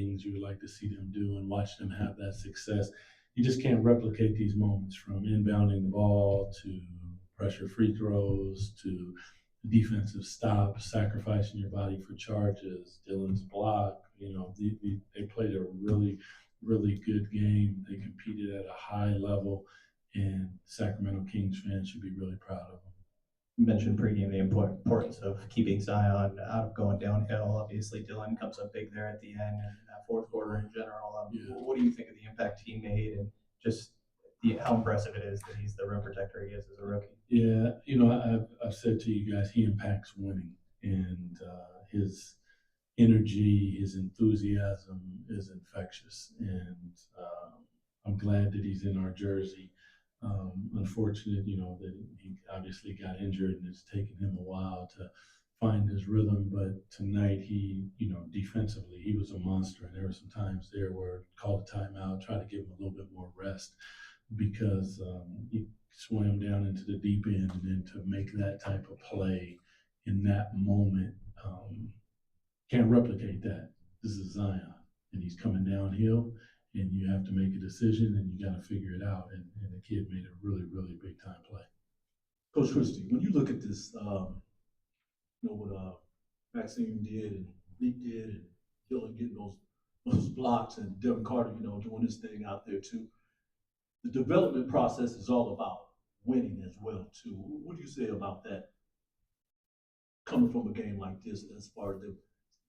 things you would like to see them do and watch them have that success. You just can't replicate these moments, from inbounding the ball to pressure free throws to defensive stops, sacrificing your body for charges, Dylan's block. They played a really, really good game. They competed at a high level, and Sacramento Kings fans should be really proud of them. You mentioned pregame the importance of keeping Zion out of going downhill. Obviously, Dylan comes up big there at the end and that fourth quarter in general. What do you think of the impact he made, and just how impressive it is that he's the rim protector he is as a rookie? Yeah, I've said to you guys, he impacts winning, and his energy, his enthusiasm is infectious, and I'm glad that he's in our jersey. Unfortunate, that he obviously got injured, and it's taken him a while to find his rhythm. But tonight, defensively, he was a monster, and there were some times there where called a timeout, try to give him a little bit more rest, because he swam down into the deep end, and then to make that type of play in that moment, can't replicate that. This is Zion, and he's coming downhill, and you have to make a decision, and you got to figure it out. And the kid made a really, really big time play. Coach Christie, when you look at this, what Maxime did and Nique did, and Dylan getting those blocks, and Devin Carter, doing his thing out there too. The development process is all about winning as well too. What do you say about that? Coming from a game like this, as far as them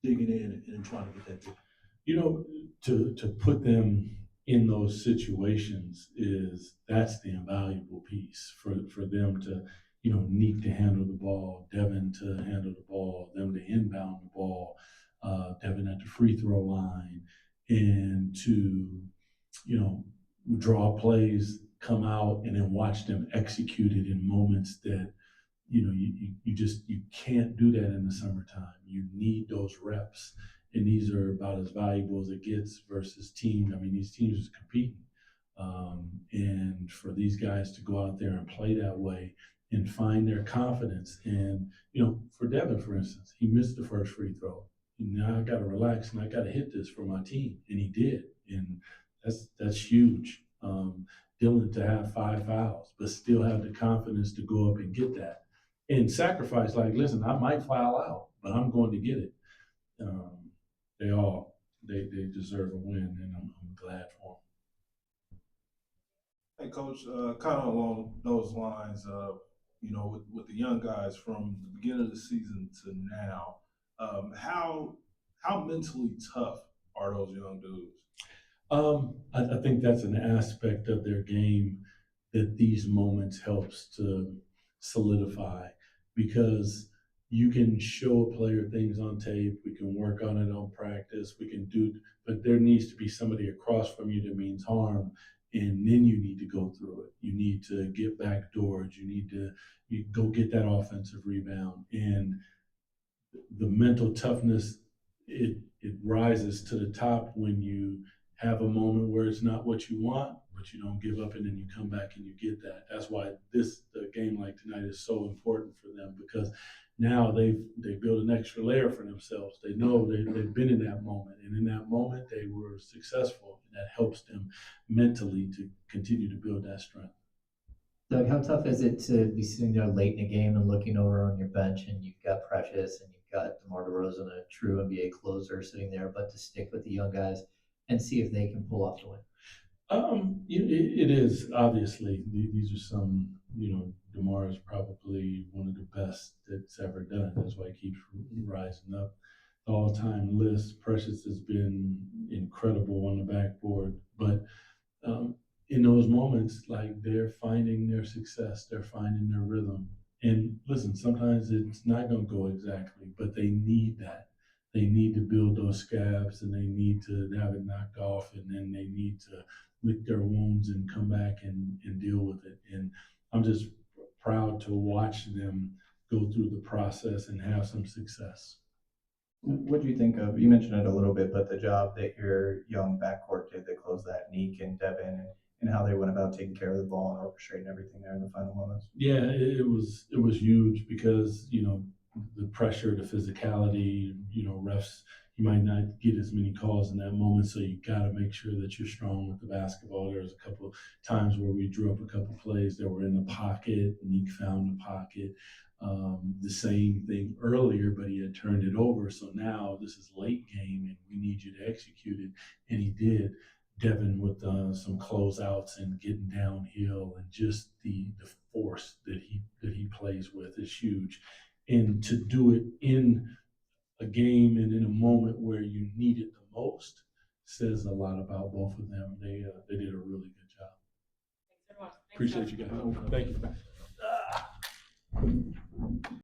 digging in and trying to get that. To put them in those situations that's the invaluable piece for them to, Nique to handle the ball, Devin to handle the ball, them to inbound the ball, Devin at the free throw line, and to, draw plays, come out, and then watch them execute it in moments that, you can't do that in the summertime. You need those reps, and these are about as valuable as it gets versus teams. I mean, these teams are competing, and for these guys to go out there and play that way and find their confidence. And for Devin, for instance, he missed the first free throw. Now I got to relax and I got to hit this for my team, and he did, and that's huge. Dylan to have 5 fouls, but still have the confidence to go up and get that. And sacrifice, like, listen, I might foul out, but I'm going to get it. They deserve a win, and I'm glad for them. Hey, Coach, kind of along those lines, with the young guys from the beginning of the season to now, how mentally tough are those young dudes? I think that's an aspect of their game that these moments helps to solidify, because you can show a player things on tape, we can work on it on practice, but there needs to be somebody across from you that means harm, and then you need to go through it. You need to get back doors, you go get that offensive rebound, and the mental toughness, it rises to the top when you have a moment where it's not what you want, but you don't give up, and then you come back and you get that. That's why a game like tonight is so important for them, because now they built an extra layer for themselves. They know they've been in that moment, and in that moment they were successful, and that helps them mentally to continue to build that strength. Doug, how tough is it to be sitting there late in the game and looking over on your bench, and you've got Precious and you've got DeMar DeRozan, a true NBA closer, sitting there, but to stick with the young guys and see if they can pull off the win? It is, obviously. These are some, DeMar is probably one of the best that's ever done. That's why he keeps rising up the all-time list. Precious has been incredible on the backboard, but in those moments, like, they're finding their success, they're finding their rhythm. And listen, sometimes it's not going to go exactly, but they need that. They need to build those scabs, and they need to have it knocked off, and then they need to lick their wounds and come back and deal with it. And I'm just proud to watch them go through the process and have some success. What do you think of, you mentioned it a little bit, but the job that your young backcourt did that closed that, Nique and Devin, and how they went about taking care of the ball and orchestrating everything there in the final moments? Yeah, it was huge, because, the pressure, the physicality, refs you might not get as many calls in that moment. So you got to make sure that you're strong with the basketball. There was a couple of times where we drew up a couple plays that were in the pocket. Nique found the pocket. The same thing earlier, but he had turned it over. So now this is late game, and we need you to execute it, and he did. Devin with some closeouts and getting downhill, and just the force that he plays with is huge. And to do it in a game and in a moment where you need it the most says a lot about both of them. They did a really good job. Thanks, everyone. Thanks, Appreciate Jeff. you guys. Thank you.